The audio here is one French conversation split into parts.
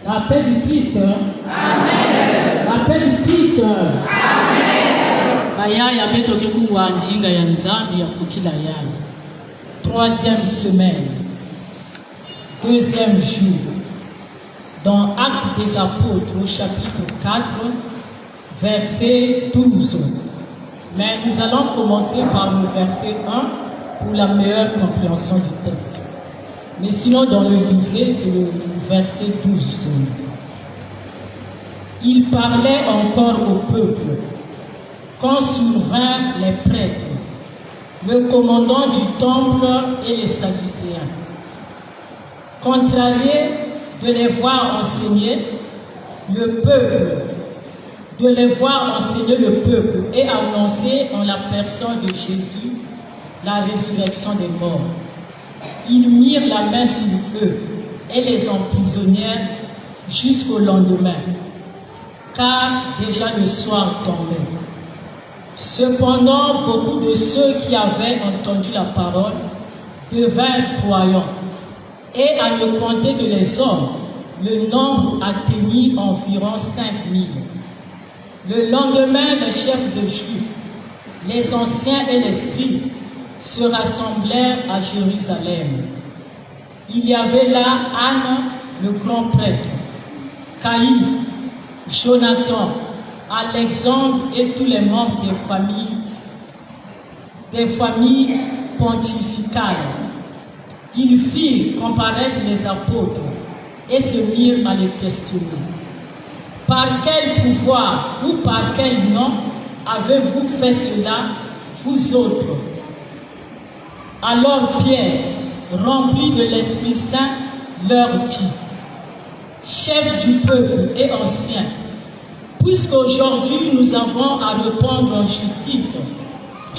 La paix du Christ. Amen. La paix du Christ. Amen. Bayaya betoke kuwa njinga ya nzambi ya kukila yaya. Troisième semaine. Deuxième jour. Dans Actes des Apôtres au chapitre 4, verset 12. Mais nous allons commencer par le verset 1 pour la meilleure compréhension du texte. Mais sinon, dans le livret, c'est le verset 12. Il parlait encore au peuple quand survinrent les prêtres, le commandant du temple et les Sadducéens. Contrariés de les voir enseigner le peuple, et annoncer en la personne de Jésus la résurrection des morts. Ils mirent la main sur eux et les emprisonnèrent jusqu'au lendemain, car déjà le soir tombait. Cependant, beaucoup de ceux qui avaient entendu la parole devinrent croyants, et à ne compter que les hommes, le nombre atteignit environ 5000. Le lendemain, les chefs de Juifs, les anciens et les scribes se rassemblèrent à Jérusalem. Il y avait là Anne, le grand prêtre, Caïphe, Jonathan, Alexandre et tous les membres des familles pontificales. Ils firent comparaître les apôtres et se mirent à les questionner. Par quel pouvoir ou par quel nom avez-vous fait cela, vous autres? Alors Pierre, rempli de l'Esprit Saint, leur dit: chefs du peuple et anciens, puisqu'aujourd'hui nous avons à répondre en justice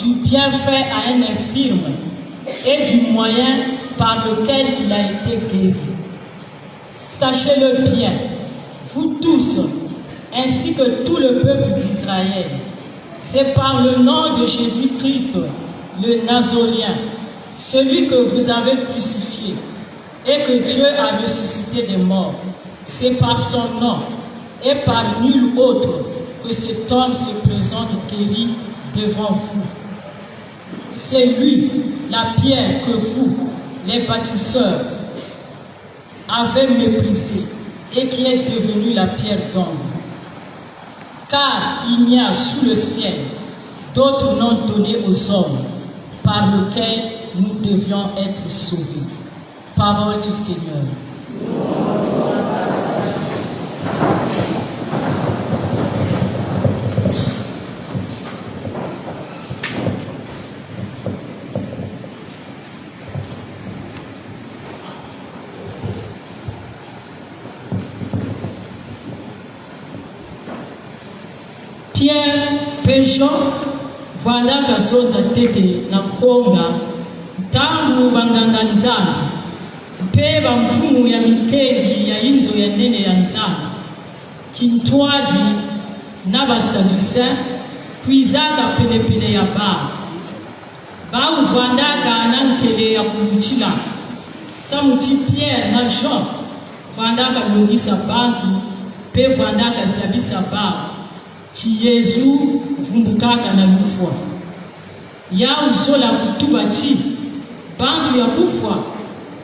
du bienfait à un infirme et du moyen par lequel il a été guéri. Sachez-le bien, vous tous, ainsi que tout le peuple d'Israël, c'est par le nom de Jésus-Christ, le Nazoréen, celui que vous avez crucifié et que Dieu a ressuscité des morts. C'est par son nom et par nul autre que cet homme se présente guéri devant vous. C'est lui, la pierre que vous, les bâtisseurs, avez méprisée et qui est devenue la pierre d'ombre. Car il n'y a sous le ciel d'autre nom donné aux hommes par lequel nous devions être sauvés. Parole du Seigneur. Pierre Péjon vandaka zonza tete na konga tangu banganga nzambi mpe bamfumu ya mikeli ya inzo ya nene ya nzambi kintwaji na basadducéen kwizaka penepene ya bauvandaka na nkele ya kuluchila samuti Pierre na Jean vandaka longisa bantu mpe vandaka zabisa ci Yesu vumbukaka na lufwa ya uzola kutuba ci bantu ya lufwa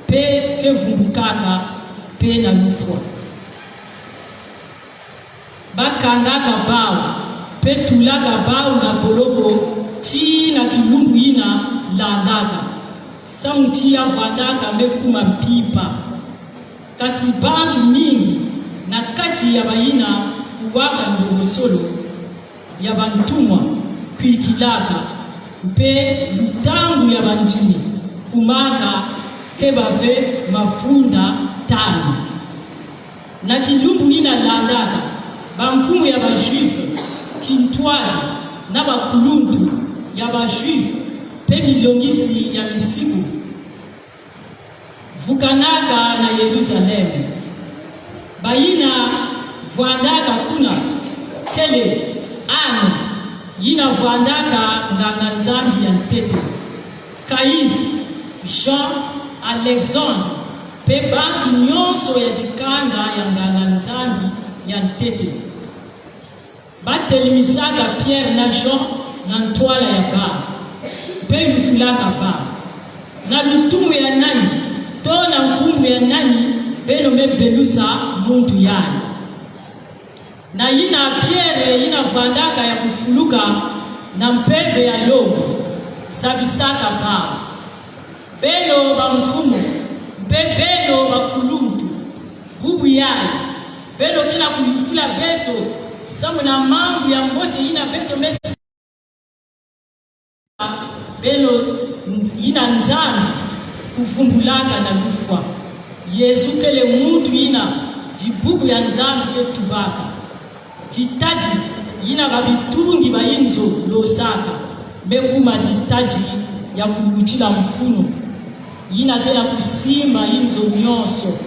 pe ke vumbukaka pe na lufwa bakangaka bao pe tulaka bao na boloko ci na kilundu ina landaka samuti ya vandaka mekuma mpipa kasi bantu mingi na kati ya baina kuwaka ndogosolo ya bantumwa kwikilaka mpe mtangu ya banjimi kumaka ke bave mafunda tano na kilumbu nina landaka bamfumu ya bajuife kintwali na bakuluntu ya bajuife pe milongisi ya misiku vukanaka na Yerusalemu bayina vuandaka kuna kele ano yina vuandaka nganga nzambi ya ntete Kaif, Jean, Alexandre pe bantu nyonso ya dikanga ya nganga nzambi ya ntete batelimisaka Pierre na Jean na ntwala ya ba pe lufulaka ba na lutumu ya nani to na nkumbu ya nani beno mebelusa muntu yani na yina Pierre yina vandaka ya kufuluka na mpeve ya lobo sabisaka ba beno ba mfumu mpe beno bakuluntu bubu yaye beno kina kulufula beto samu na mambu ya mbote yina beto mesi beno yina nzambi kuvumbulaka na lufwa Yesu kele muntu yina jibubu ya nzambi yetubaka jitaji yina babitungi bayinzo losaka mekuma jitaji ya kuluchila mfuno yina kela kusimba inzo nyonso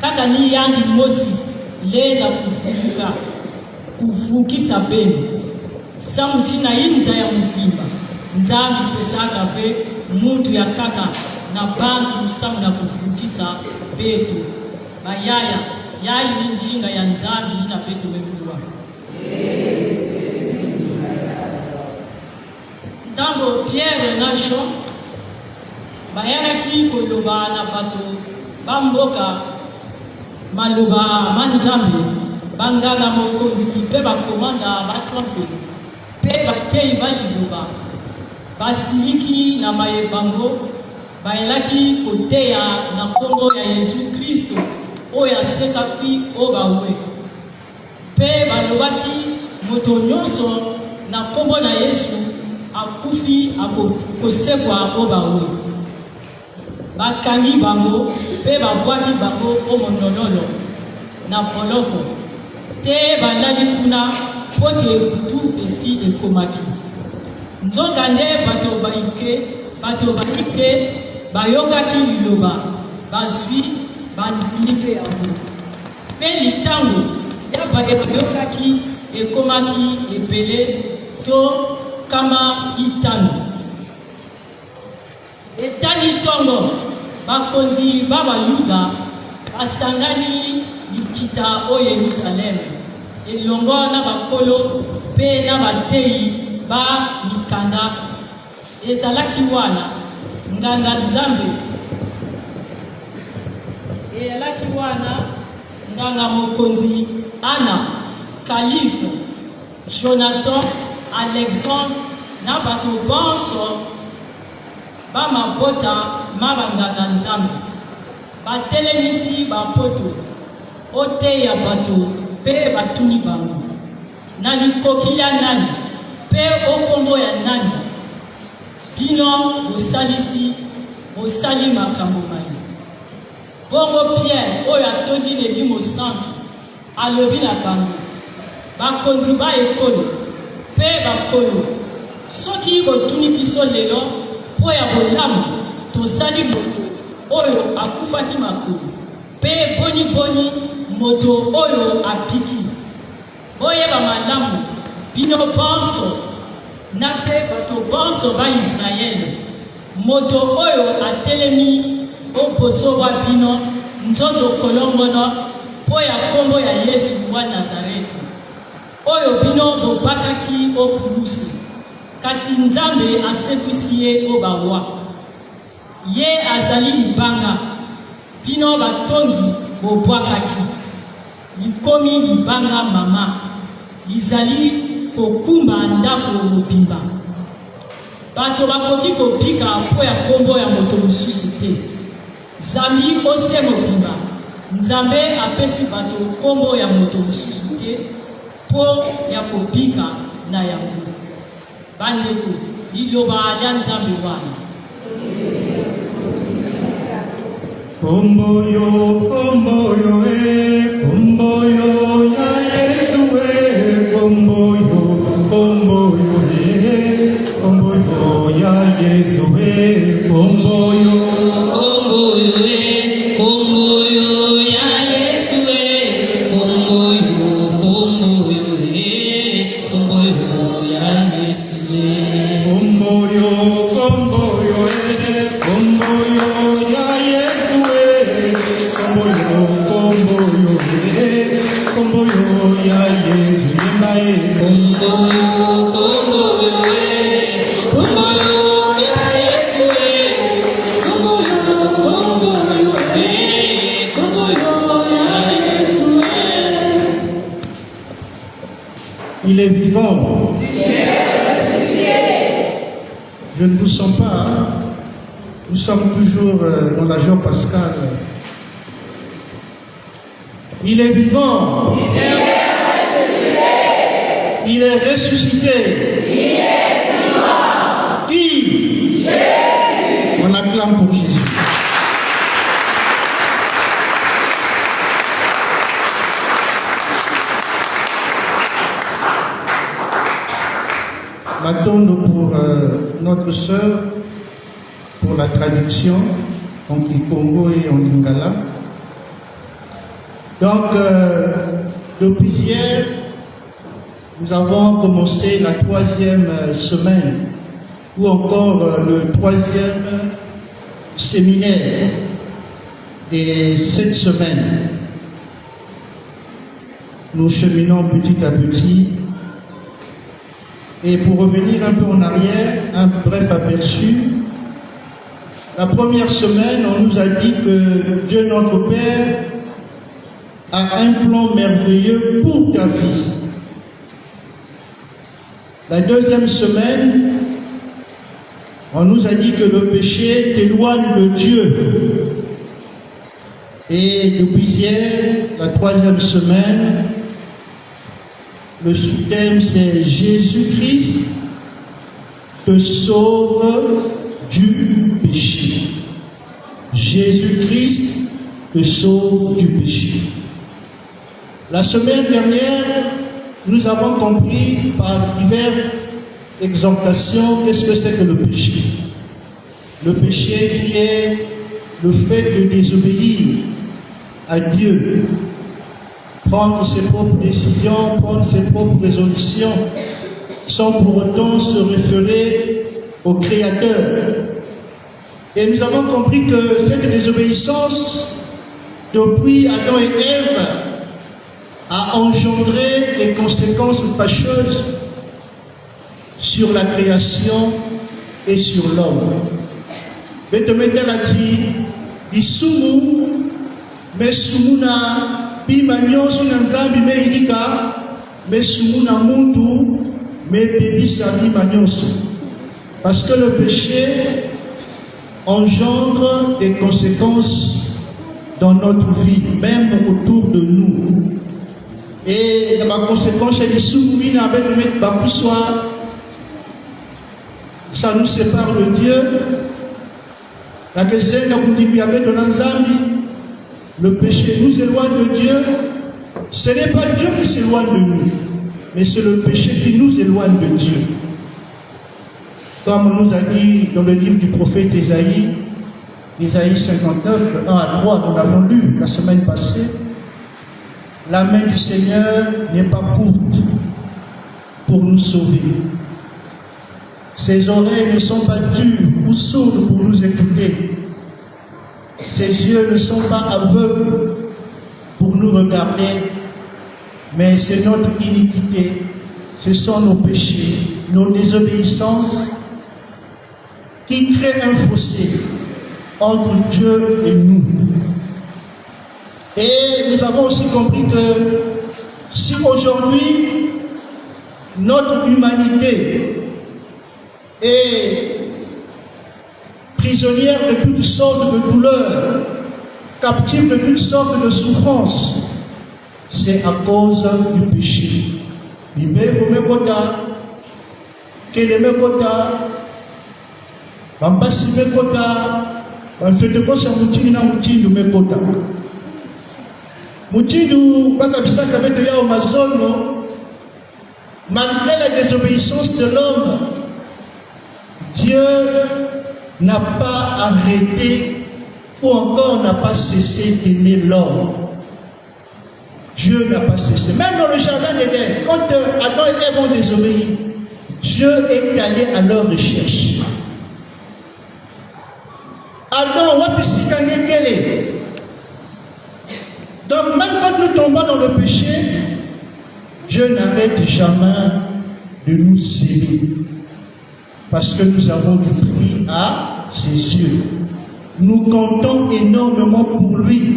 kaka ni yangi mosi lenda kuvuka kuvukisa benu samu china inza ya mvimba nzambi pesaka ve muntu ya kaka na bantu samu na kuvukisa betu bayaya yali njinga ya nzambi ina betu mekuluwa tango Pierre na Jean bayalaki koloba na bato bamboka maloba manzambe bangala mokonzi pe bakomanda batrompe pe batei baliloba basiliki na mayebango bayalaki koteya na kombo ya Yesu Kristo oyo asekaki obawe pe balobaki moto nyonso na kombo na Yesu akufi akosekwa obawe bakangi bango pe babwaki bango omonololo na poloko te balali kuna pote butu esi ekomaki nzoka nde bato baike bayokaki liloba bazwi bandimpe yango pe litango ya bayokaki ekomaki epele to kama itano etani tongo bakonzi baba Yuda basangani likita o Yerusalemu elongo na bakolo pe na batei ba mikanda ezalaki wana nganga nzambe elaki wana nganga mokonzi Ana Kalife Jonathan Alexandre na bato bonso bamabota mabanganga nzambe batelemisi bapoto oteya bato pe batuni bango na likoki ya nani pe okombo ya nani bino bosali makambo mai bongo Pierre oyo atondi lelimo santu alobi na bango bakonzi ba ekolo pe bakolo soki botuni biso lelo po ya bolamu tosali moto oyo akufaki makolo pe boni moto oyo apiki boyeba malamu bino bonso na pe bato bonso ba Israele moto oyo atelemi oposo wa bino nzoto kolongono po ya kombo ya Yesu wa Nazareti oyo bino bobakaki opulusi kasi nzambe asekusi ye obawa ye azali libanga bino batongi bobwakaki likomi libanga mama lizali kokumba ndako mobimba bato bakoki kopika po ya kombo ya moto mosusu te zambi ose mobimba nzambe apesi bato kombo ya moto mosusu te po ya kopika na yango bandeko liloba lya nzambe wana. Komboyo, komboyo, komboyo ya Yesu, komboyo, komboyo, komboyo ya Yesu, komboyo, komboyo, komboyo ya Yesu, komboyo, komboyo, komboyo ya Yesu, komboyo, komboyo, komboyo ya Yesu, komboyo, komboyo, komboyo ya Yesu, komboyo, komboyo, komboyo ya Yesu, komboyo, komboyo, komboyo ya Yesu. Il est vivant. Je ne vous sens pas. Hein? Nous sommes toujours dans la joie pascale. Il est vivant. Il est ressuscité. Il est vivant. Qui? Jésus. On acclame pour Jésus. M'attendre pour notre sœur, pour la traduction en Kikongo et en Lingala. Donc, depuis hier, nous avons commencé la 3e semaine, ou encore le 3e séminaire de cette semaine. Nous cheminons petit à petit. Et pour revenir un peu en arrière, un bref aperçu, la première semaine, on nous a dit que Dieu notre Père a un plan merveilleux pour ta vie. La deuxième semaine, on nous a dit que le péché t'éloigne de Dieu. Et depuis hier, la 3e semaine, le sous-thème c'est Jésus-Christ te sauve du péché. Jésus-Christ te sauve du péché. La semaine dernière, nous avons compris par diverses exhortations qu'est-ce que c'est que le péché. Le péché qui est le fait de désobéir à Dieu, prendre ses propres décisions, prendre ses propres résolutions, sans pour autant se référer au Créateur. Et nous avons compris que cette désobéissance, depuis Adam et Ève, a engendré des conséquences fâcheuses sur la création et sur l'homme. Betomete l'a dit sumu, mais sumuna bima nyonso na nzambi meilika, mais sumuna muntu mebebisa bima nyonso. Parce que le péché engendre des conséquences dans notre vie, même autour de nous. Et la conséquence est que ça nous sépare de Dieu. Le péché nous éloigne de Dieu. Ce n'est pas Dieu qui s'éloigne de nous, mais c'est le péché qui nous éloigne de Dieu. Comme on nous a dit dans le livre du prophète Ésaïe, Ésaïe 59, 1 à 3, nous l'avons lu la semaine passée, la main du Seigneur n'est pas courte pour nous sauver. Ses oreilles ne sont pas dures ou sourdes pour nous écouter. Ses yeux ne sont pas aveugles pour nous regarder, mais c'est notre iniquité, ce sont nos péchés, nos désobéissances qui créent un fossé entre Dieu et nous. Et nous avons aussi compris que si aujourd'hui notre humanité est prisonnière de toutes sortes de douleurs, captive de toutes sortes de souffrances, c'est à cause du péché. Bambasi mekota, bamfete kosa mutindu na mutindu mekota. Mutindu, basa bisaka beto yao mazono, malgré la désobéissance de l'homme, Dieu n'a pas arrêté ou encore n'a pas cessé d'aimer l'homme. Dieu n'a pas cessé. Même dans le jardin d'Éden, quand Adam et Ève ont désobéi, Dieu est allé à leur recherche. Adam, wapisikangekele. Donc même quand nous tombons dans le péché, Dieu n'arrête jamais de nous aimer. Parce que nous avons du prix à ses yeux. Nous comptons énormément pour lui,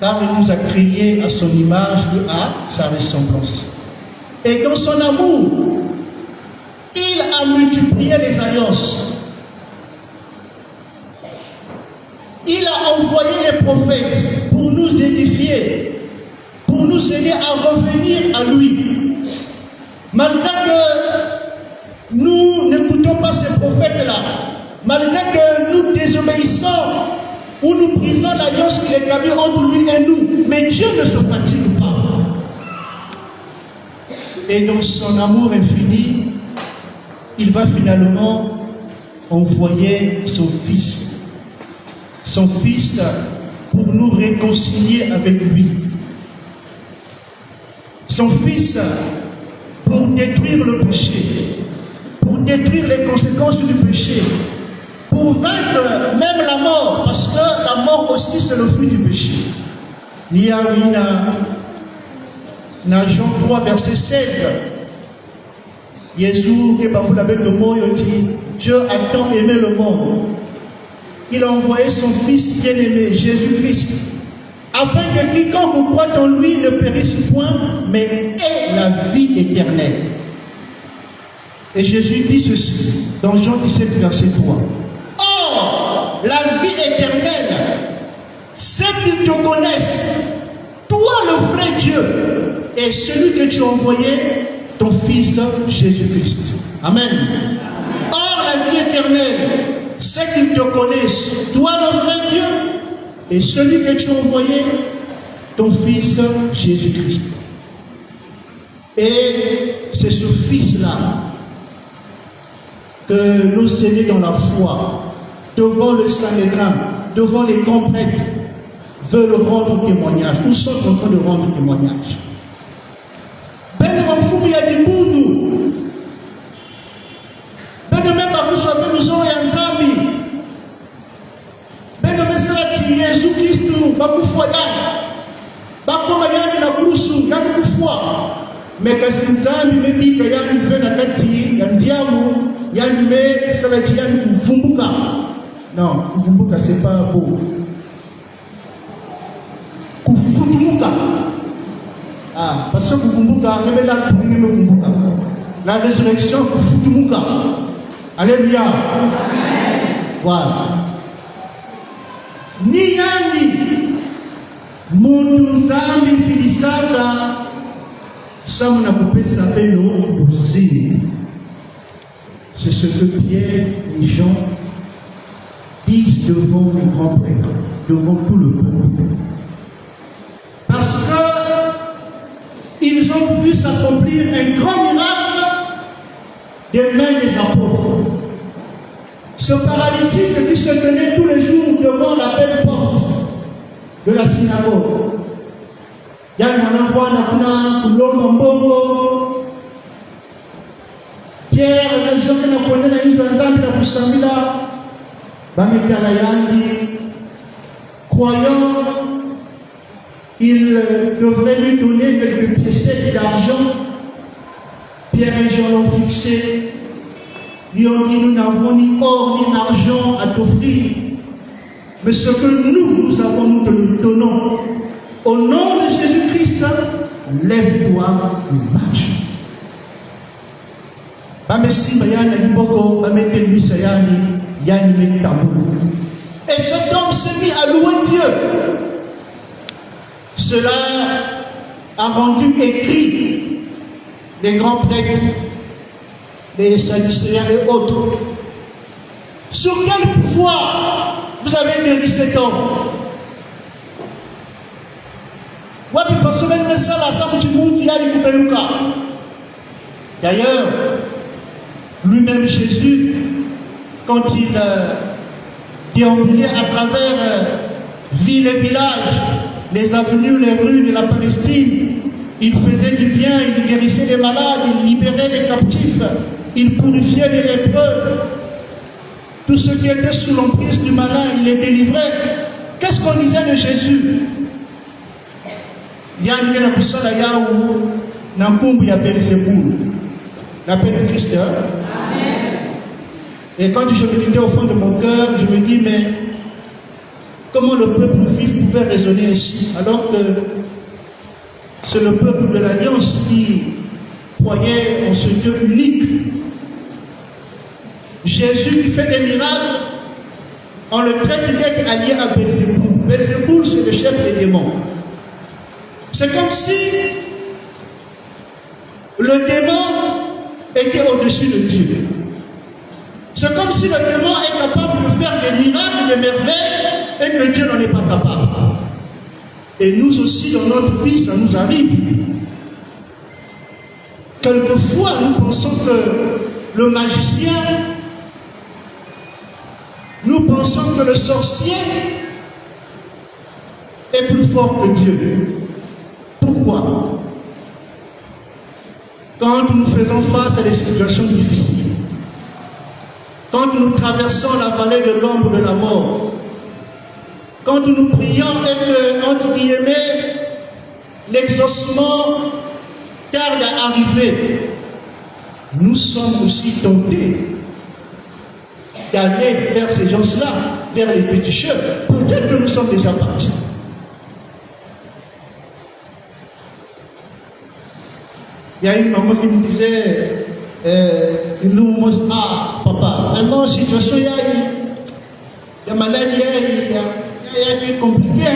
car il nous a créés à son image et à sa ressemblance. Et dans son amour, il a multiplié les alliances. Il a envoyé les prophètes pour nous édifier, pour nous aider à revenir à lui. Malgré que nous n'écoutons pas ces prophètes-là, malgré que nous désobéissons ou nous brisons l'alliance qu'il a établie entre lui et nous, mais Dieu ne se fatigue pas. Et dans son amour infini, il va finalement envoyer son Fils pour nous réconcilier avec lui. Son Fils pour détruire le péché, pour détruire les conséquences du péché, pour vaincre même la mort, parce que la mort aussi c'est le fruit du péché. Il y a dans Jean 3, verset 16, Jésus, Dieu a tant aimé le monde. Il a envoyé son Fils bien-aimé, Jésus-Christ, afin que quiconque croit en lui ne périsse point, mais ait la vie éternelle. Et Jésus dit ceci, dans Jean 17, verset 3. Or, la vie éternelle, c'est qu'ils te connaissent, toi le vrai Dieu, et celui que tu as envoyé, ton Fils Jésus-Christ. Amen. Or, la vie éternelle, c'est qu'ils te connaissent, toi le vrai Dieu, et celui que tu as envoyé, ton Fils Jésus-Christ. Et c'est ce Fils-là que nous aînés dans la foi, devant le Sanhédrin, devant les grands prêtres, veulent rendre témoignage. Nous sommes en train de rendre témoignage. Mais que si nzambi mebika yani mvena kati ya ndiamu yani me salati yani kuvumbuka. Non, kuvumbuka c'est pas beau. Kufutumuka. Ah, parce que kuvumbuka même là pour nous kuvumbuka. La résurrection kufutumuka. Alléluia. Amen. Voilà. Ni yani mundu nzambi filisaka Samuna kupesa peno buzini. C'est ce que Pierre et Jean disent devant les grands prêtres, devant tout le peuple. Parce qu'ils ont vu s'accomplir un grand miracle des mains des apôtres. Ce paralytique qui se tenait tous les jours devant la belle porte de la synagogue. Yani wanavwana kuna kulomba mbongo Pierre na Jean na kuonana hizo nzambi na kusamila bametala yani croyant il devrait lui donner quelques piécettes d'argent. Pierre et Jean l'ont fixé, lui ont dit nous n'avons ni or ni argent à t'offrir, mais ce que nous avons nous te le donnons. Au nom de Jésus-Christ, lève-toi et marche. Et cet homme s'est mis à louer Dieu. Cela a rendu écrit les grands prêtres, les Sadducéens et autres. Sur quel pouvoir vous avez guéri cet homme? D'ailleurs, lui-même Jésus, quand il déambulait à travers villes et villages, les avenues, les rues de la Palestine, il faisait du bien, il guérissait les malades, il libérait les captifs, il purifiait les lépreux. Tous ceux qui étaient sous l'emprise du malin, il les délivrait. Qu'est-ce qu'on disait de Jésus? Il y a une kusala yaou, n'ankumbu ya Belzéboul, l'appel de Christ. Et quand je méditais au fond de mon cœur, je me dis, mais comment le peuple juif pouvait raisonner ainsi, alors que c'est le peuple de l'Alliance qui croyait en ce Dieu unique. Jésus qui fait des miracles, on le traite d'être allié à Belzéboul. Belzéboul, c'est le chef des démons. C'est comme si le démon était au-dessus de Dieu. C'est comme si le démon est capable de faire des miracles, des merveilles, et que Dieu n'en est pas capable. Et nous aussi, dans notre vie, ça nous arrive. Quelquefois, nous pensons que le magicien, nous pensons que le sorcier est plus fort que Dieu. Pourquoi? Quand nous faisons face à des situations difficiles, quand nous traversons la vallée de l'ombre de la mort, quand nous prions et que, entre guillemets, l'exaucement tarde à arriver, nous sommes aussi tentés d'aller vers ces gens-là, vers les féticheurs. Peut-être que nous sommes déjà partis. Il y a une maman qui me disait, papa, vraiment, situation, il y a maladie, il y a compliqué.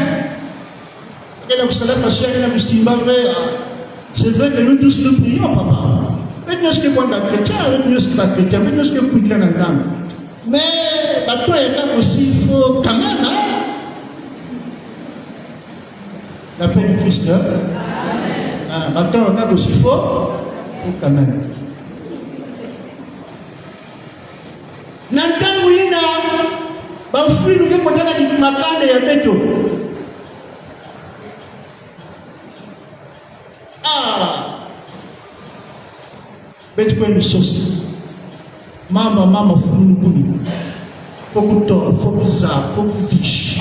C'est vrai que nous tous nous prions, papa. Mais ce que nous sommes chrétiens, nous sommes chrétiens, mais nous sommes chrétiens dans l'âme. Mais, toi et aussi, il faut quand même, la paix du Christ. Maintenant, on a aussi fort, quand même. Nantan wina, ba fui nuke kotana di makande ya beto. Beto kwa misosi. Mama funu kuni. Foku tor, foku za, foku fiche.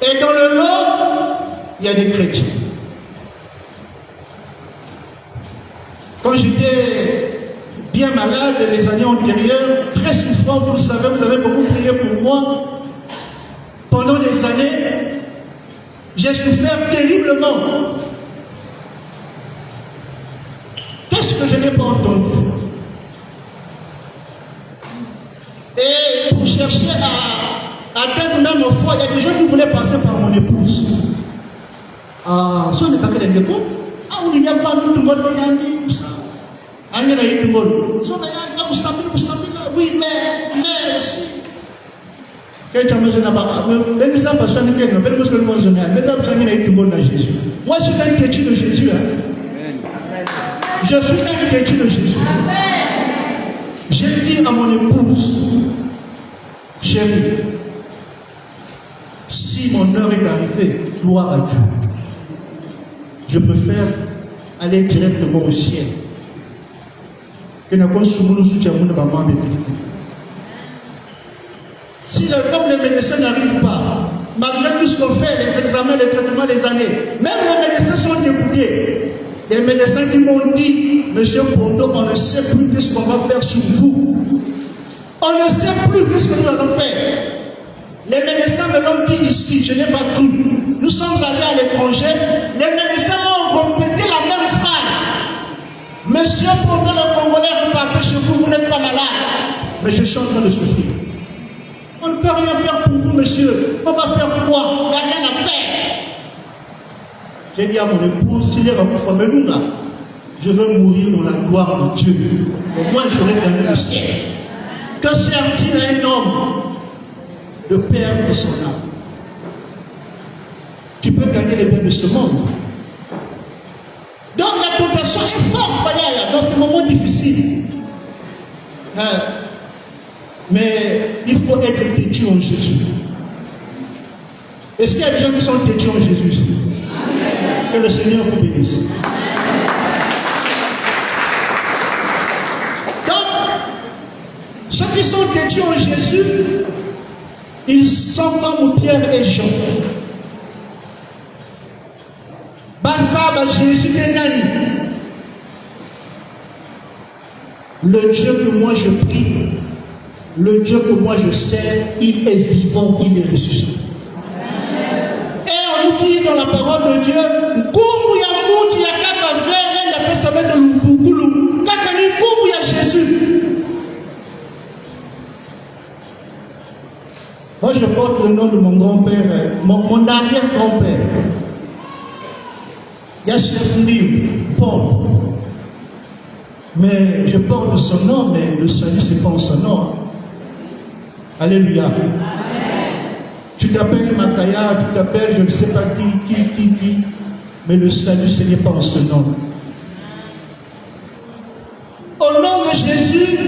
Et dans le lot, il y a des chrétiens. Quand j'étais bien malade les années antérieures, très souffrant, vous le savez, vous avez beaucoup prié pour moi. Pendant des années, j'ai souffert terriblement. Qu'est-ce que je n'ai pas entendu? Et pour chercher à atteindre même ma foi, il y a des gens qui voulaient passer par mon épouse. Ce n'est pas que les écoutes. On y a pas nous tout le monde. Oui, mais aussi. Moi, je suis un chrétien de Jésus. Je suis un chrétien de Jésus. J'ai dit à mon épouse, chérie, si mon heure est arrivée, gloire à Dieu. Je préfère aller directement au ciel. Si comme les médecins n'arrivent pas, malgré tout ce qu'on fait, les examens, les traitements, les années, même les médecins sont dégoûtés. Les médecins qui m'ont dit, Monsieur Pondo, on ne sait plus ce qu'on va faire sur vous. On ne sait plus ce que nous allons faire. Les médecins me l'ont dit ici, je n'ai pas cru. Nous sommes allés à l'étranger, les médecins ont répété la même phrase. Monsieur Pondo, le Congolais, vous partez chez vous, vous n'êtes pas malade. Mais je suis en train de souffrir. On ne peut rien faire pour vous, monsieur. On va faire quoi? Il n'y a rien à faire. J'ai dit à mon épouse, s'il est à vous, je veux mourir dans la gloire de Dieu. Au moins, j'aurai gagné le ciel. Que sert-il à un homme de perdre son âme? Tu peux gagner les biens de ce monde. Donc la tentation est forte dans ces moments difficiles. Mais il faut être têtu en Jésus. Est-ce qu'il y a des gens qui sont têtus en Jésus ici? Que le Seigneur vous bénisse. Donc, ceux qui sont têtus en Jésus, ils sont comme Pierre et Jean. Bazaba Jésus est nani. Le Dieu que moi je prie, le Dieu que moi je sers, il est vivant, il est ressuscité. Et on nous dit dans la parole de Dieu, Jésus. Moi je porte le nom de mon grand-père, mon arrière-grand-père. Yachef Paul. Mais je porte son nom, mais le salut c'est pas en son nom. Alléluia. Amen. Tu t'appelles Makaya, tu t'appelles je ne sais pas qui, mais le salut ce n'est pas en ce nom. Au nom de Jésus,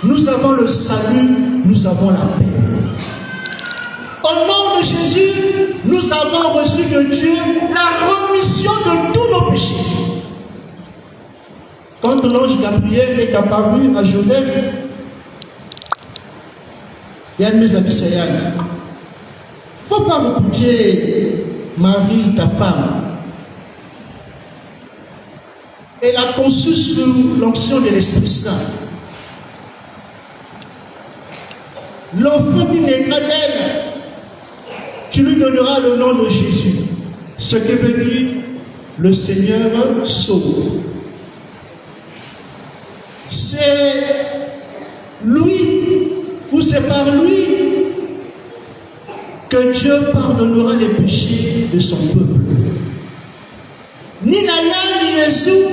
nous avons le salut, nous avons la paix. Au nom de Jésus, nous avons reçu de Dieu la remission de tous nos péchés. Quand l'ange Gabriel est apparu à Joseph, il y a une mes amis, il ne faut pas repudier Marie, ta femme. Elle a conçu sous l'onction de l'Esprit Saint. L'enfant qui naîtra d'elle, tu lui donneras le nom de Jésus. Ce qui veut dire le Seigneur sauve. C'est lui, ou c'est par lui, que Dieu pardonnera les péchés de son peuple. Ni Naya ni Jésus,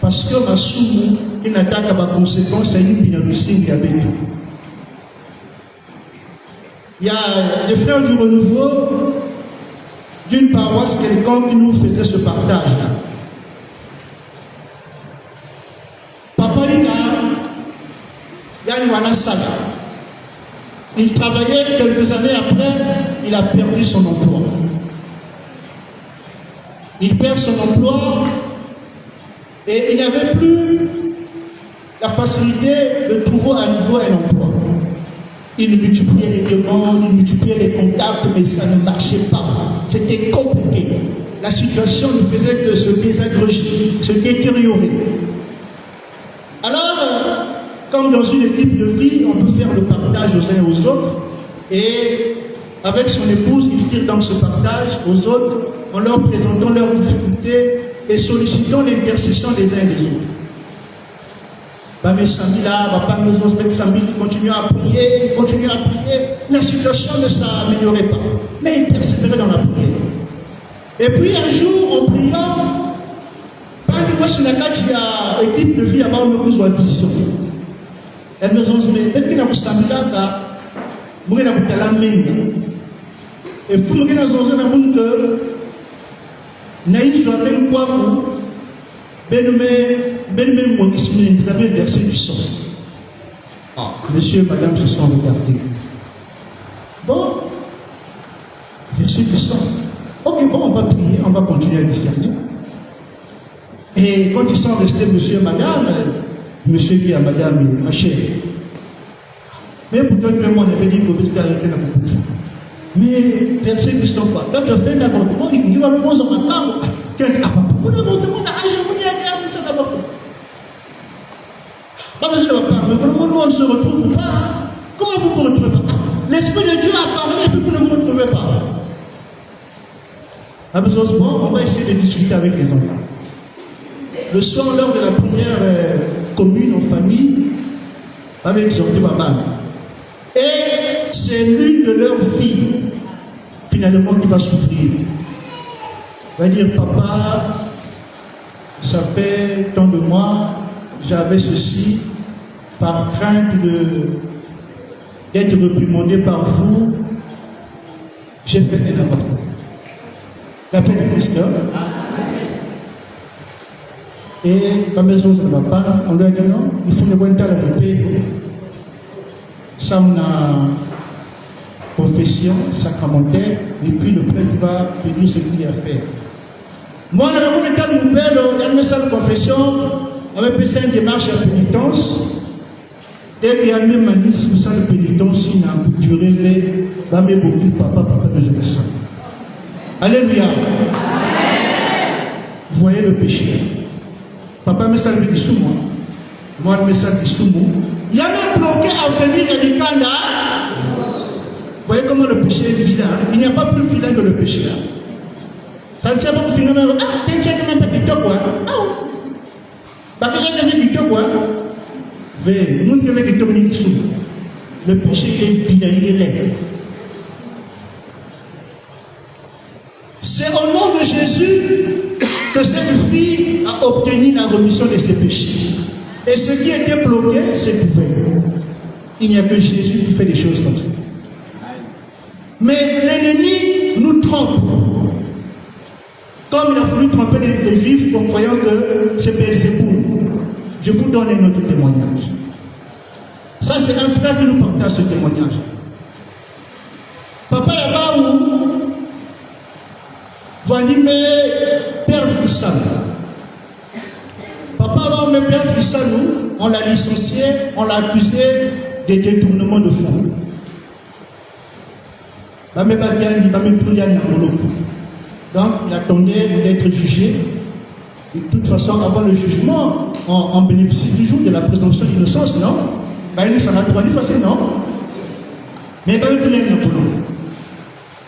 parce que ma sou, il n'attaque à ma conséquence, il y a des frères du renouveau d'une paroisse, quelqu'un qui nous faisait ce partage. Papa il travaillait quelques années après, il a perdu son emploi. Il perd son emploi et il n'avait plus la facilité de trouver à nouveau un emploi. Il multipliait les demandes, il multipliait les contacts, mais ça ne marchait pas. C'était compliqué. La situation ne faisait que se désagréger, se détériorer. Alors, comme dans une équipe de vie, on peut faire le partage aux uns et aux autres. Et avec son épouse, ils firent donc ce partage aux autres en leur présentant leurs difficultés et sollicitant l'intercession des uns et des autres. Continuait à prier, la situation ne s'améliorait pas. Mais il persévérait dans la prière. Et puis un jour, en priant, pas du moins sur la carte, il y a équipe de vie à bas nous a vision. Elle nous a dit, mais qu'il a Samila, il a la main. Et pour nous, il a dit que Naïs doit même quoi vous vous avez versé du sang. Ah, monsieur et madame se sont regardés. Bon, versé du sang. Ok, bon, on va prier, on va continuer à discerner. Et quand ils sont restés, monsieur et madame, monsieur dit à madame, ma chère, mais pourtant, tout le monde avait dit que vous arrêté la coupe. Mais versé du sang, quoi. Quand je fais un avortement, il va me poser ma table. Quelqu'un a pas pour mon avortement, mais vraiment, nous, on ne se retrouve pas. Comment vous ne vous retrouvez pas? L'Esprit de Dieu a parlé et puis vous ne vous retrouvez pas. La besoin de on va essayer de discuter avec les enfants. Le soir, lors de la prière commune en famille, avec exhorté Baba. Et c'est l'une de leurs filles, finalement, qui va souffrir. va dire, papa, ça fait tant de mois, j'avais ceci, par crainte d'être réprimandé par vous, j'ai fait un avortement. La paix de Christ. Et la maison de ma part, on lui a dit non, il faut ne pas entrer dans le pays. Ça m'a confession sacramentelle, et puis le prêtre va te dire ce qu'il y a à faire. Moi, on avait mis dans mon père, dans sa confession, on avait fait une démarche à pénitence. Dès qu'il y a une manif pour ça de pénitence, il a duré, va me beaucoup, papa, nous ça. Alléluia. Vous voyez le péché. Papa me salve du sous moi. Moi, je me salve du sous moi. Il y a même bloqué à venir dans le Kanda. Vous voyez comment le péché est vilain. Il n'y a pas plus vilain que le péché. Ça ne sert pas pour finir. Ah, t'es même pas du tout quoi. Ah, bah, tu n'as du tout quoi. Veuillez, nous devons du tout ni du sous. Le péché est vilain, il est laid. C'est au nom de Jésus que cette fille a obtenu la rémission de ses péchés. Et ce qui était bloqué, c'est couvert. Il n'y a que Jésus qui fait des choses comme ça. Mais l'ennemi nous trompe. Comme il a voulu tromper les Juifs en croyant que c'est Belzéboul. Je vous donne un autre témoignage. Ça, c'est un frère qui nous partage ce témoignage. Papa là-bas où Vandime père du sang. Papa avant me perdre du sang, on l'a licencié, on l'a accusé de détournement de fonds. Donc il attendait d'être jugé. De toute façon, avant le jugement, on bénéficie toujours de la présomption d'innocence, non? Il s'en a trouvé facile, non? Mais il y a un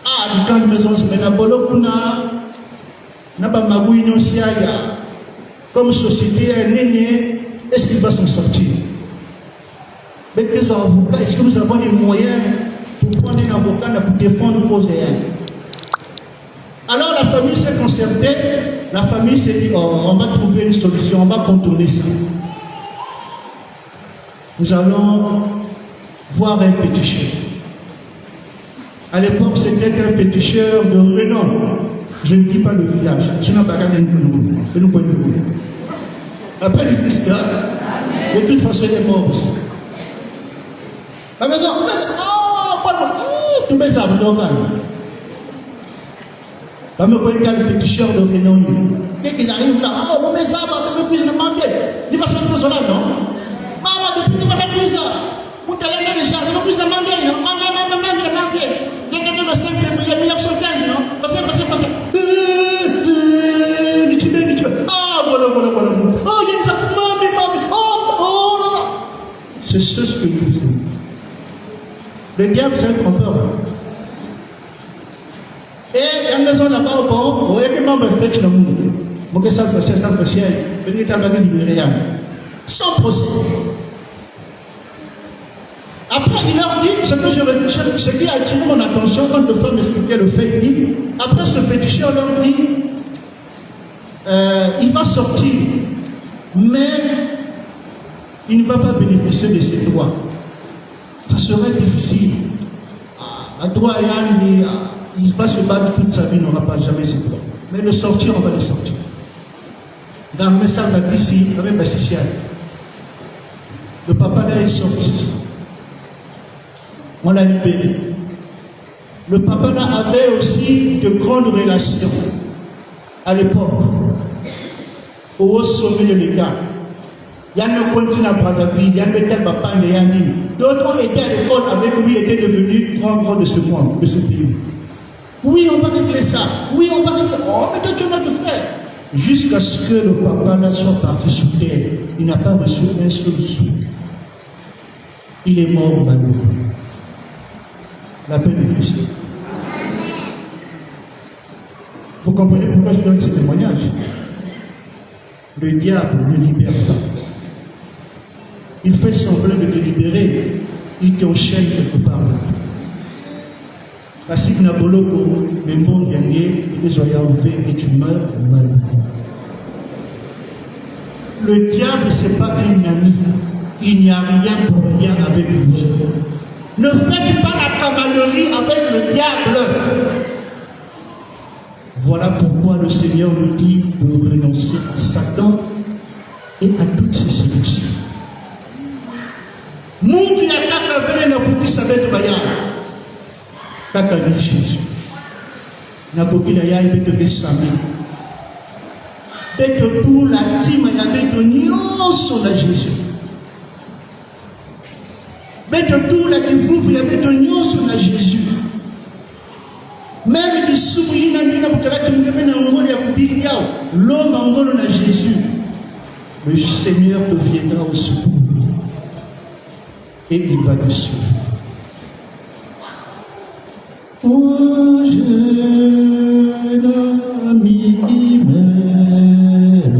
ah, du camp de maison, c'est un bolo qu'on n'a pas magouille, non, si comme société, un aîné, est-ce qu'il va s'en sortir? Mais les avocats, est-ce que nous avons les moyens pour prendre un avocat pour défendre nos causes? Alors la famille s'est concertée, la famille s'est dit, oh, on va trouver une solution, on va contourner ça. Nous allons voir un féticheur. À l'époque, c'était un féticheur de renom. Je ne dis pas le village. Je n'ai pas regardé nous connaissons. Après le Christ, de toute façon, il est mort aussi. La maison, tous mes arbres d'organes. La maison, il y a le féticheur de renom. Dès qu'ils arrivent là, oh, mes arbres, ils puissent demander. Il va se faire cela, non? Maman, depuis que tu vas faire ça, vous allez les gens, ils puissent demander, non? J'ai gagné le 5 février 1915, non? Passez. Ah, voilà. Oh, il y a ça. Mami. Oh, là. C'est ce que nous faisons. Le diable, c'est un trompeur. Et la maison là-bas, bon, vous voyez que membre fait chez le monde. Vous voyez ça, le ciel. Venez t'abaguer libéré. Sans procès. Après, il leur dit, ce qui a attiré mon attention quand le frère m'expliquait le fait, il dit, après ce féticheur leur dit, il va sortir, mais il ne va pas bénéficier de ses droits. Ça serait difficile. À droit, il va se battre toute sa vie, il n'aura pas jamais ses droits. Mais le sortir, on va le sortir. Dans le message ici, avec Basticial, le papa là est sorti. On l'a libéré. Le papa là avait aussi de grandes relations à l'époque au sommet de l'État. Il y a un continent à Brazzaville, il y a un métal papa et Yandi. D'autres ont été à l'école avec lui, étaient devenus grands de ce monde, de ce pays. Oui, on va régler ça. Oui, on va régler. Oh, mais toi tu es notre frère. Jusqu'à ce que le papa là soit parti sous terre. Il n'a pas reçu un seul sou. Il est mort malheureux. La paix de Christ. Vous comprenez pourquoi je donne ce témoignage? Le diable ne libère pas. Il fait semblant de te libérer. Il t'enchaîne quelque part. Parce que Naboloko, mais bon, gagné, ils ont enlevé et tu meurs. Le diable, ce n'est pas un ami. Il n'y a rien pour rien avec lui. Ne faites pas la cavalerie avec le diable. Voilà pourquoi le Seigneur nous dit de renoncer à Satan et à toutes ses séductions. Nous, qui attaquons avec les enfants qui savaient de Bayard, quand on dit Jésus, Nabokinaya et de Bessamé, dès que tout la team y avait de nions sur la Jésus. Dès que tout la kifouf y avait de nions sur la Jésus. Même les souvenirs l'homme en a Jésus. Le Seigneur te viendra au secours et il va te suivre. Oh, jeune ami qui m'aime,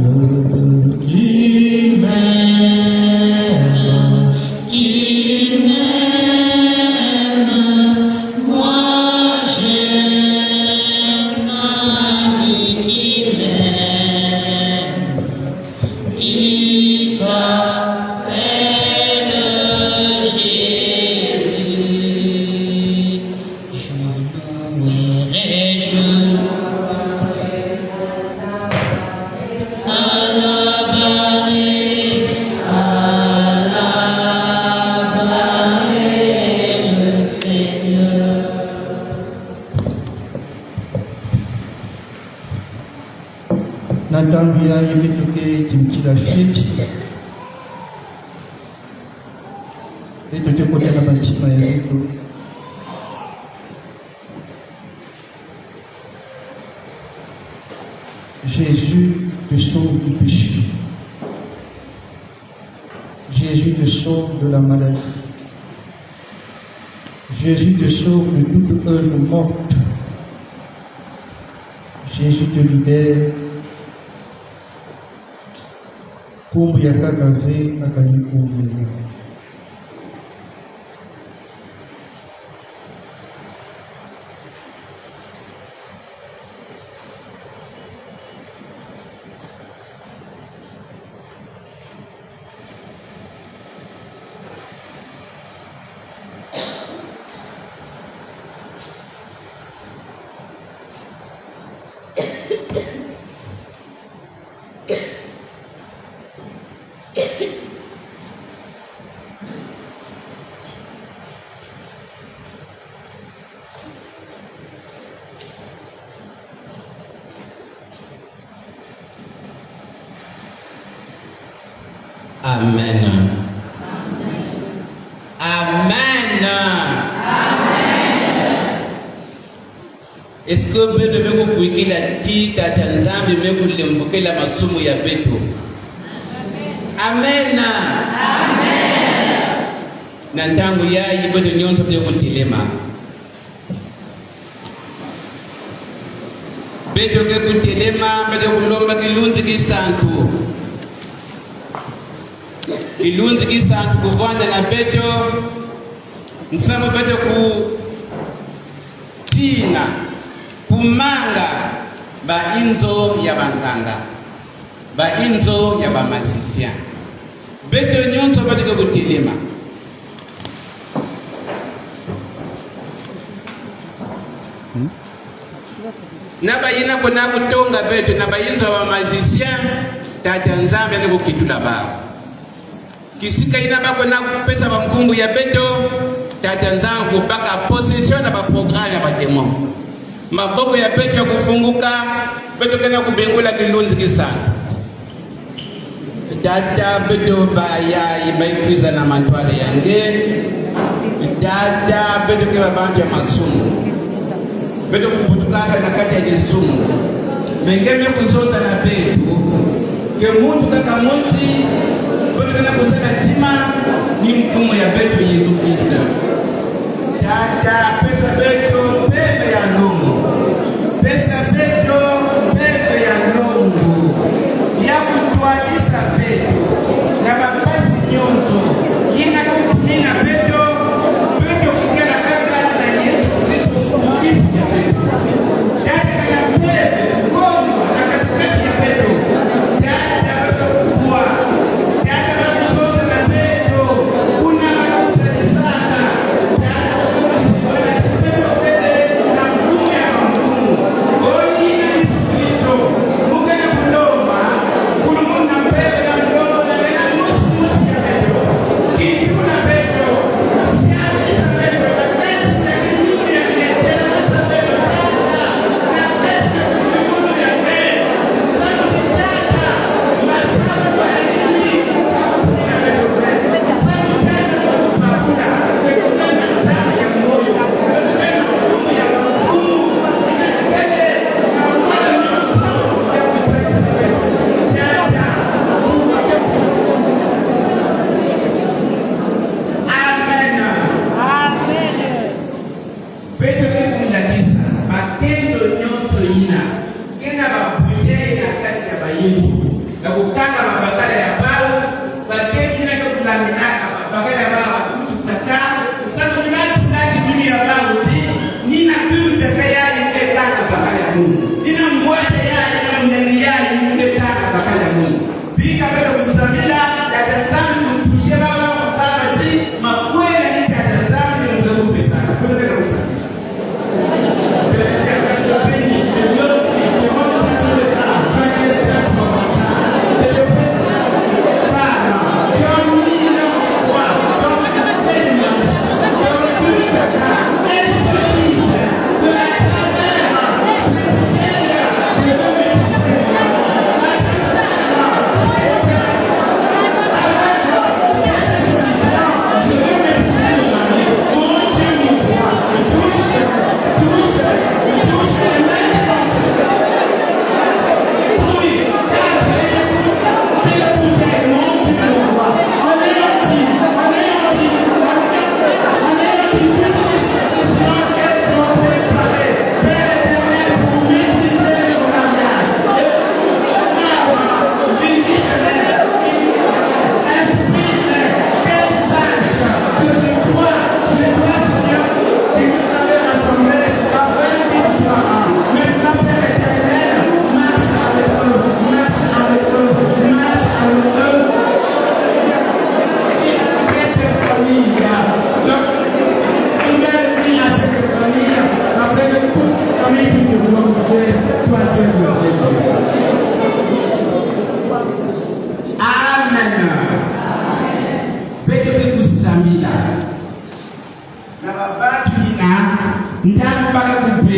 moi j'aime un ami qui m'aime, qui s'appelle Jésus. Je louerai, le Seigneur. Natambia yebetoke timtila feti etote kota na batima ya vito Jésus te sauve du péché. Jésus te sauve de la maladie. Jésus te sauve de toute œuvre morte. Jésus te libère. Kumbu ya kakave akani kumbu ya. Amen. Amen. Est-ce que vous devez vous la tite à Tanzanie, mais vous l'invoquez la masumu ya beto? Amen. Nantangu ya yiboto nyonso byo kutilema. Beto ke kutilema, beto kulomba kilunzi kisantu. Kilunzi kisantu kuvanda na beto. Nsamo beto ku tina kumanga ba inzo ya banganga, ba inzo ya ba magicien. Beto nyonso beto ke kutilema. Nabayina kuna kutonga beto nabayinza ba magicien tata nzambe ndiko kitula bao. Kisika ina bako na kupesa ba mkungu ya beto tata nzambe kupaka possession na ba programme ya ba demon. Maboko ya beto kufunguka beto kana kubengula kilunzi kisana. Tata beto baya ibaikuza na mantwale yange. Tata beto ke babantu ya masumu. Beto kuputukaka na kati ya jesumu. Mengeme kuzota na beto ke muntu kaka mosi beto kana kusaka tima ni mfumo ya beto Yesu Kristo. Tata pesa beto pepe ya ndongo. Pesa beto pepe ya ndongo. Ya kutwalisa beto na bapasi nyonzo. Yina kutumina beto beto kukela kaka na Yesu Kristo.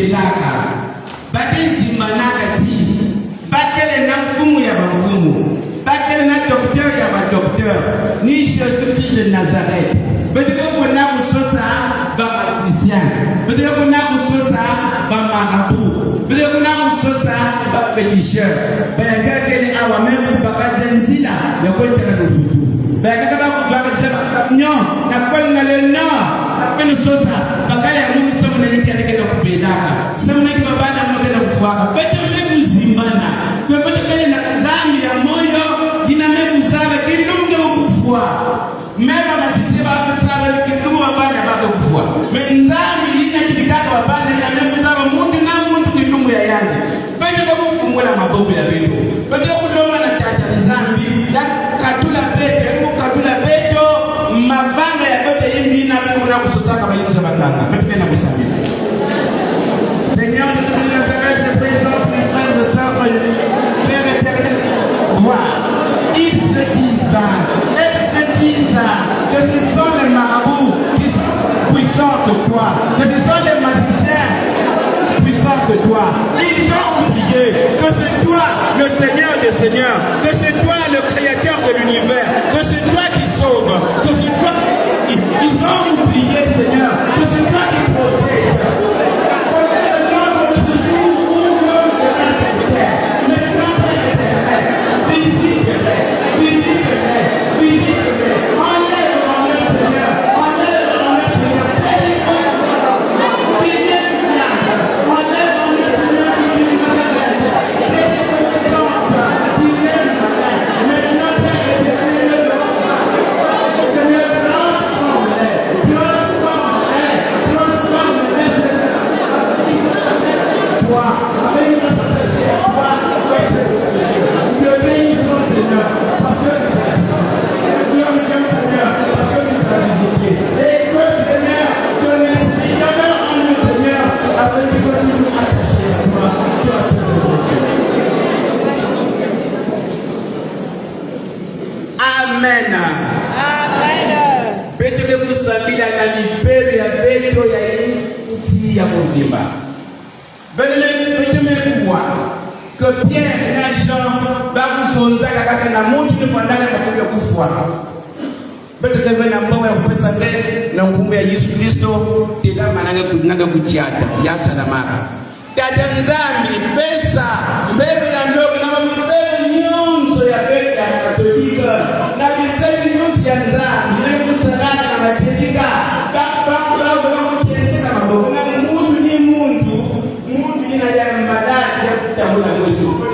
kuvelaka bakezimanaka ti bakele na mfumu ya bamfumu bakele na docteur ya badocteur ni Jésus-Christ de Nazareth betike kona kusosa bamafricien betike kona kusosa bamarabu betike kona kusosa bafeticheur bayakakeli awa même bakazenzila ya kwetela lufutu bayakaka bakuvakazela nyo na kwena le nord kwena sosa bakale ya mungu samu na yiki alikenda kuvelaka samu na yiki babana mwakenda kufuaka bete megu zimbana kwa bete kele na zambi ya moyo ina megu sabe kilunge ukufua meba masisi ba sabe kilunge babana bako kufua menzambi ina kilikaka babana ina megu sabe mungu na mungu kilunge ya yanji bete kwa kufungula mabobu ya bibu bete kudoma na tata zambi ya katula bete katula beto mavanga ya kote yimbi na mungu na kusosaka bayiza batanga bete kena kusamia Seigneur, je te présente mes frères et sœurs, Père éternel, gloire. Ils se disent, que ce sont les marabouts qui sont puissants que toi, que ce sont les magiciens puissants que toi. Ils ont oublié que c'est toi le Seigneur des Seigneurs, que c'est toi le Créateur de l'univers, que c'est toi qui sauves, que c'est toi. Ils ont oublié, Seigneur, que c'est toi qui protège. Que Pierre et Jean bakusonza kaka na muntu ni kwandaka na kuja kufua beto keve na mbawa ya kupesa mbele na ngumu ya Yesu Kristo tena manage kunaga kuchiata ya salamaka tata nzambi pesa mbele na ndogo na mbele nyonzo ya beka ya katolika na biseli nyonzo ya nzambi na kusalana na matendika baba kutenga mambo na mundu ni mundu ina ya madadi ya kutambula mwezo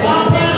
Amen.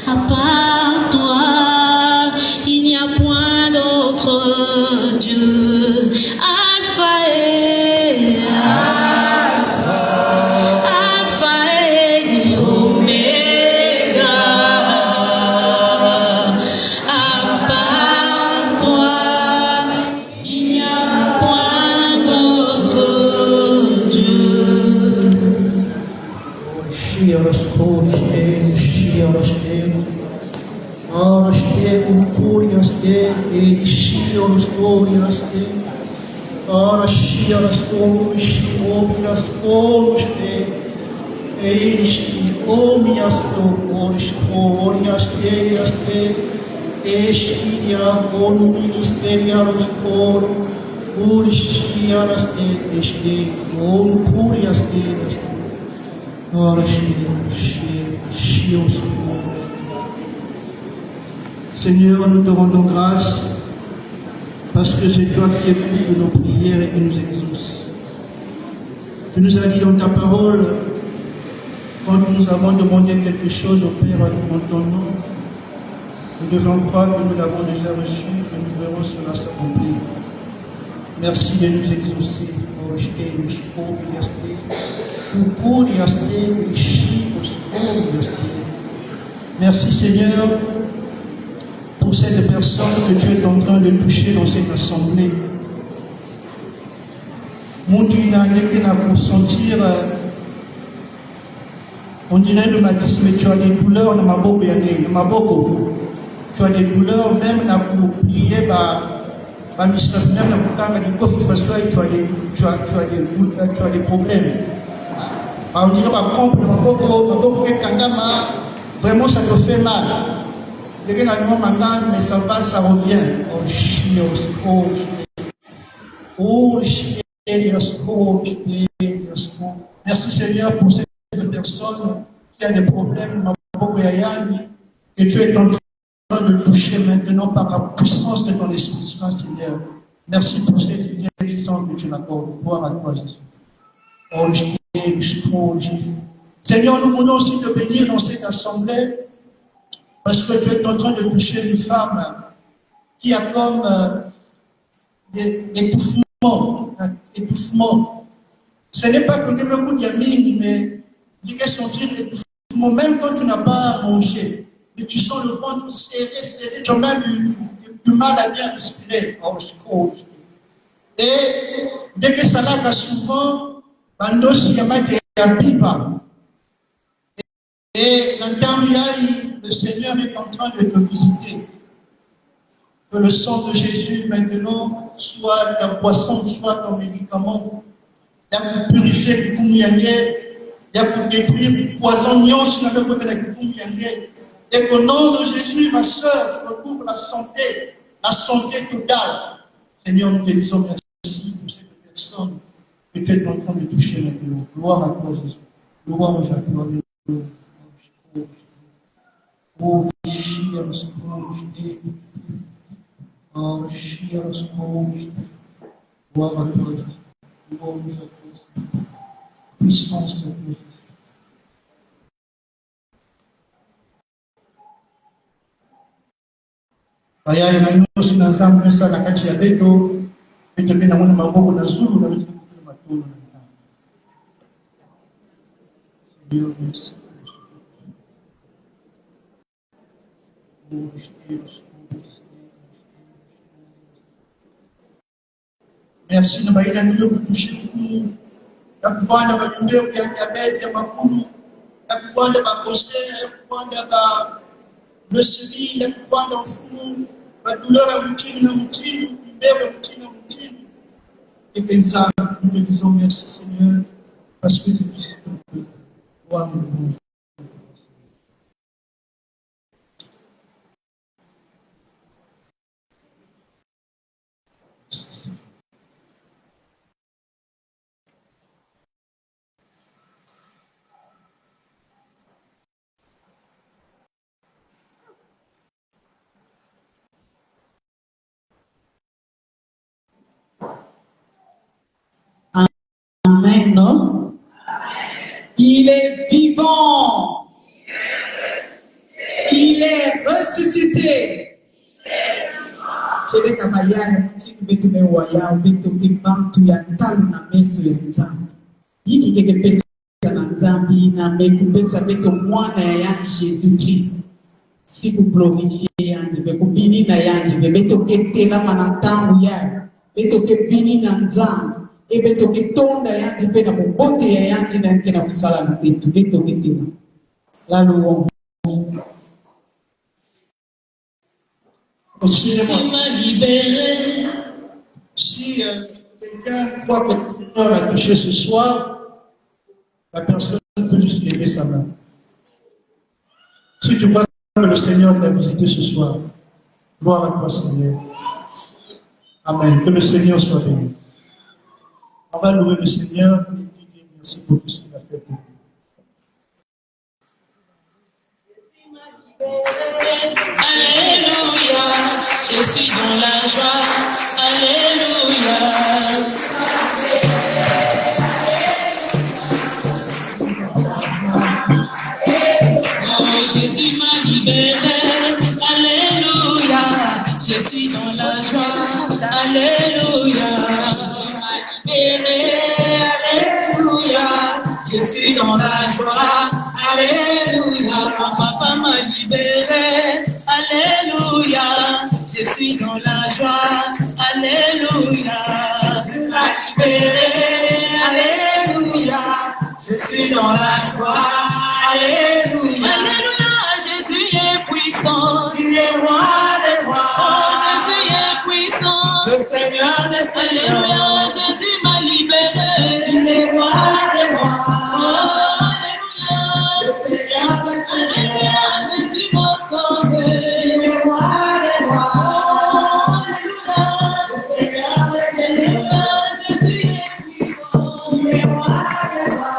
À part toi, il n'y a point d'autre Dieu. Alpha et Oméga. À part toi, il n'y a point d'autre Dieu. Seigneur, nous te rendons grâce parce que c'est toi qui écoutes nos prières et qui nous exauces. Tu nous as dit dans ta parole, quand nous avons demandé quelque chose au Père en ton nom, nous devons croire que nous l'avons déjà reçu et nous verrons cela s'accomplir. Merci de nous exaucer. Merci Seigneur pour cette personne que tu es en train de toucher dans cette assemblée. Mon Dieu, pour sentir, on dirait le matin, mais tu as des douleurs dans ma bouche, tu as des douleurs même pour prier, même tu as des problèmes. On dirait vraiment ça te fait mal. Mais ça va, ça revient. Merci Seigneur pour cette personne qui a des problèmes, que tu es en train de toucher maintenant par la puissance de ton Esprit Saint, Seigneur. Merci pour cette guérison que tu m'accordes. Gloire à toi, Jésus. Seigneur, nous voulons aussi te bénir dans cette assemblée parce que tu es en train de toucher une femme qui a comme étouffement. Ce n'est pas que tu me coûtes yamine, mais tu peux sentir l'étouffement, même quand tu n'as pas mangé. Mais tu sens le ventre serré, tu as même du mal à bien respirer. Et dès que ça l'a souvent, et le Seigneur est en train de te visiter. Que le sang de Jésus maintenant soit ta boisson, soit ton médicament. Il y a pour purifier le Koumyangé, il y a pour détruire le poison sur le Koumyangé. Et qu'au nom de Jésus, ma soeur, retrouve la santé totale. Seigneur, nous te disons merci pour cette personne que tu es en train de toucher maintenant. Gloire à toi, Jésus. Gloire à toi, Jésus. Oh, gloire à toi, Jésus. Gloire à toi. Puissance de Dieu. Aya inanyosha na zambi sana kati ya beto vitu vina mwana maboko na zulu na vitu vina matono na zambi. Dieu merci. Merci na baina ndio kutushukuru. Na kufanya majumbe ya diabete ya makulu. Na kufanya makosea, na kufanya le civil, le pouvoir dans le fond, la douleur à moutine, une belle moutine. Et comme ça, nous te disons merci Seigneur, parce que tu puisses voir le bon. Amen, non? Il est vivant. ressuscité. Chere kama yale mchini betu mewaya betu kibantu ya talu na meso ya nzambi. Hiki keke pesa na nzambi na mekupesa betu mwana ya Jésus Christ. Siku glorifie yanji beku bini na yanji betu ketela manatangu ya betu kebini na nzambi. Betu ketonda yanji pena bobote ya yanji na nkena kusala na betu ketela. La louange. Tu m'as libéré. Si quelqu'un croit que le Seigneur l'a touché ce soir, la personne peut juste lever sa main. Si tu crois que le Seigneur t'a visité ce soir, gloire à toi, Seigneur. Amen. Que le Seigneur soit béni. On va louer le Seigneur et lui dire merci pour tout ce qu'il a fait pour nous. Alléluia, je suis dans la joie. Alléluia. Oh, Jésus m'a libéré. Alléluia, je suis dans la joie. Alléluia. Alléluia, je suis dans la joie. Alléluia, papa m'a libéré. Alléluia, je suis dans la joie. Alléluia, je m'a libéré. Alléluia, je suis dans la joie. Alléluia, alléluia, Jésus est puissant. Il est roi des rois. Oh, Jésus est puissant. Le Seigneur des seigneurs. Alléluia, Jésus m'a libéré. Il est roi des rois. Oh, alléluia, Jésus m'a sauvé. Il est roi des rois. Alléluia, Jésus est puissant. Il est roi des rois.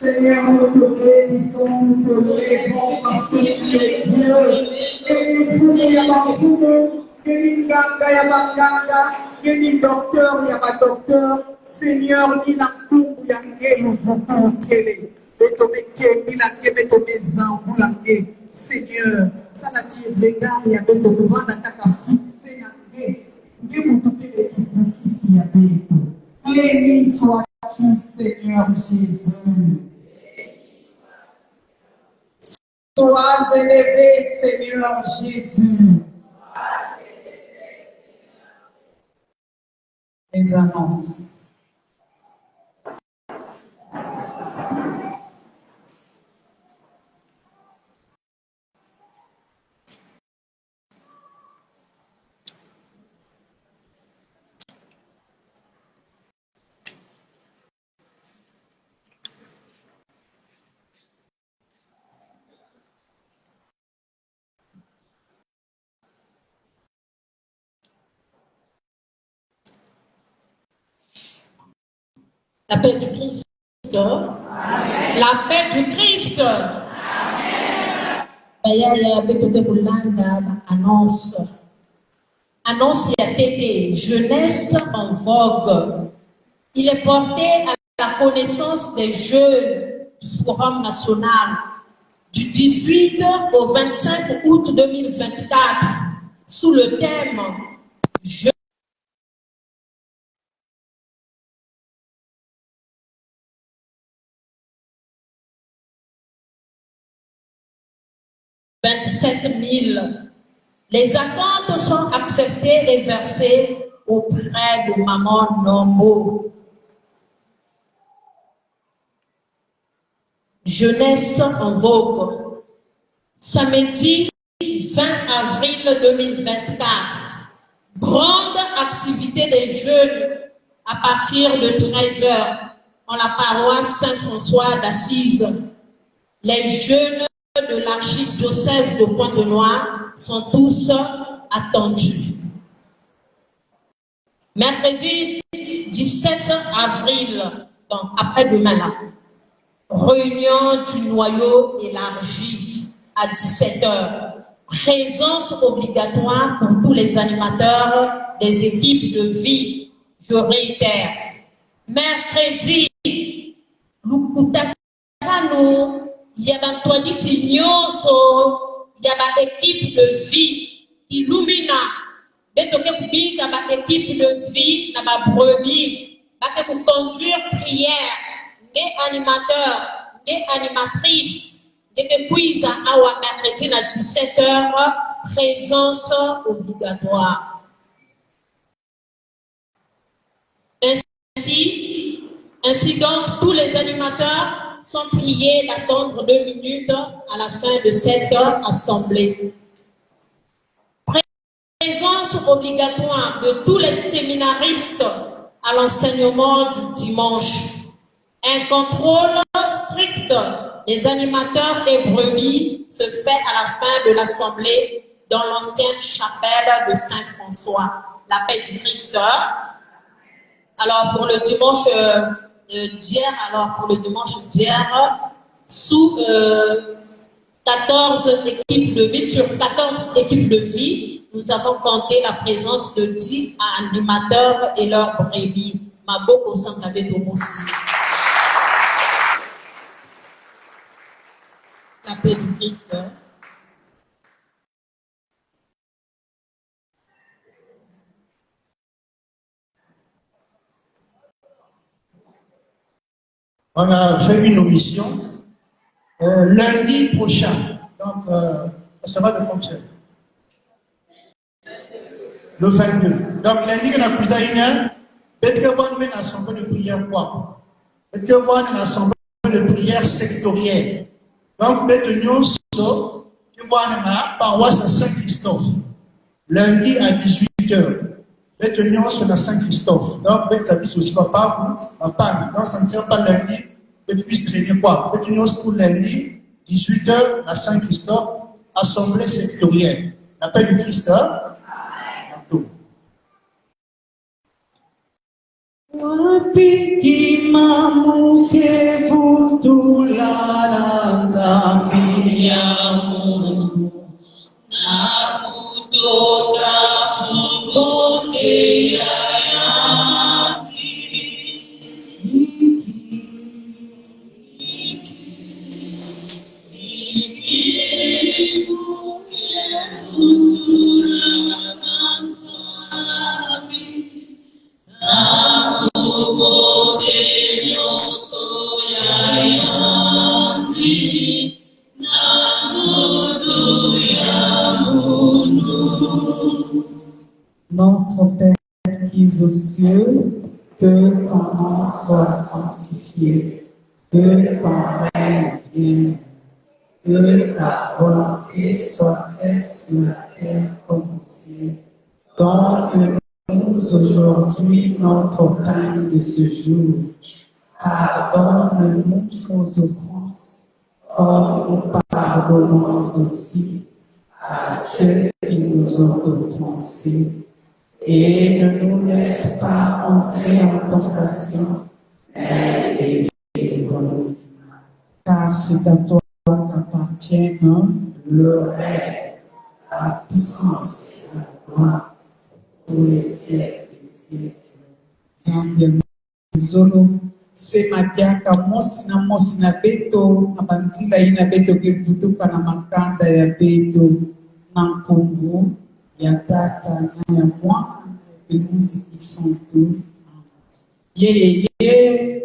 Seigneur, nous te bénissons, nous te levons parce que tu es Dieu. Bénis-nous, Yabafumu, bénis Ganga, Yabaganga, bénis docteur, Yabadocteur, Seigneur, Ninakungu, Yange, Yuvuku, Kele, Betomeke, Milake, Betomezan, Boulake, Seigneur, Salati, Vega, Yabetomouva, Nataka, Fixe, Yange, Yemoutoke, Kisi, Yabeto. Béni sois-tu, Seigneur Jésus. Sois élevé, Seigneur Jésus. Les annonces. La paix du Christ. Amen. La paix du Christ. Amen. Annonce ya tété, jeunesse en vogue. Il est porté à la connaissance des jeunes du Forum national du 18 au 25 août 2024 sous le thème Je 27 000. Les attentes sont acceptées et versées auprès de Maman Nombo. Jeunesse en vogue. Samedi 20 avril 2024. Grande activité des jeunes à partir de 13h en la paroisse Saint-François d'Assise. Les jeunes de l'archidiocèse de Pointe-Noire sont tous attendus. Mercredi 17 avril, donc après-demain là, réunion du noyau élargi à 17h. Présence obligatoire pour tous les animateurs des équipes de vie. Je réitère. Mercredi, Lukutakano Il y a un toit d'ici, il y a une équipe de vie qui illumina. Pour équipe de vie, dans ma brebis, pour conduire prière, des animateurs, des animatrices, depuis à mercredi à 17h, présence obligatoire. Ainsi donc, tous les animateurs sont priés d'attendre 2 minutes à la fin de cette assemblée. Présence obligatoire de tous les séminaristes à l'enseignement du dimanche. Un contrôle strict des animateurs et brebis se fait à la fin de l'assemblée dans l'ancienne chapelle de Saint-François. La paix du Christ. Alors pour le dimanche d'hier, sous 14 équipes de vie, sur 14 équipes de vie, nous avons compté la présence de 10 animateurs et leurs brebis. Ma beaucoup semble avec nous aussi. La paix du Christ. On a fait une omission lundi prochain. Donc, ça sera de concert. Le 22. Donc, lundi, on a plus d'un. Peut-être que vous avez une assemblée de prière quoi? Peut-être que vous avez une assemblée de prière sectorielle. Donc, peut-être que vous avez une paroisse à Saint-Christophe. Lundi à 18h. Peut-être sur la Saint-Christophe. Donc, peut-être ça dit aussi pas vous, pas. Donc, ça ne sert pas lundi. Peut-être puisse traîner quoi? Peut-être pour lundi, 18h à Saint-Christophe, assemblée sectorielle. L'appel du Christ. Wapiki mamuke futula nzambi ya Mungu na kutoka kupokea Notre Père qui es aux cieux, que ton nom soit sanctifié, que ton règne vienne, que ta volonté soit faite sur la terre comme au ciel. Donne-nous aujourd'hui notre pain de ce jour. Pardonne-nous nos offenses, comme nous pardonnons aussi à ceux qui nous ont offensés. Et ne nous laisse pas entrer en tentation, mais délivre-nous du mal. Car c'est à toi qu'appartiennent le règne, la puissance, la gloire, pour les siècles des siècles. Zolo, c'est Matiaka, mosi na beto, na banzila ina beto kevutuka na makanda ya beto, na nkombo, ya tata na ya mwana, que nous y sentons. Yeah, yeah.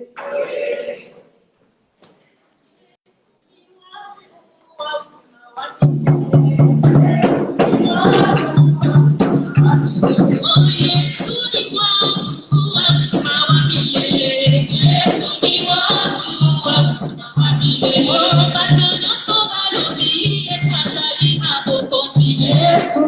Yes,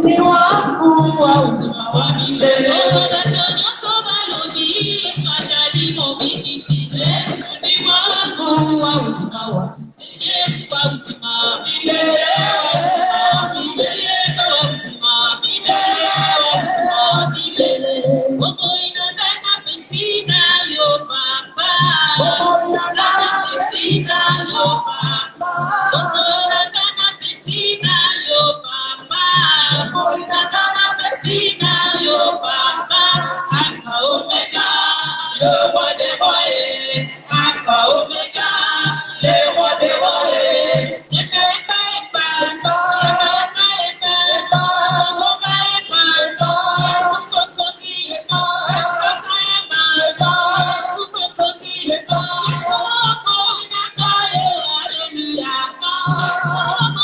Baba.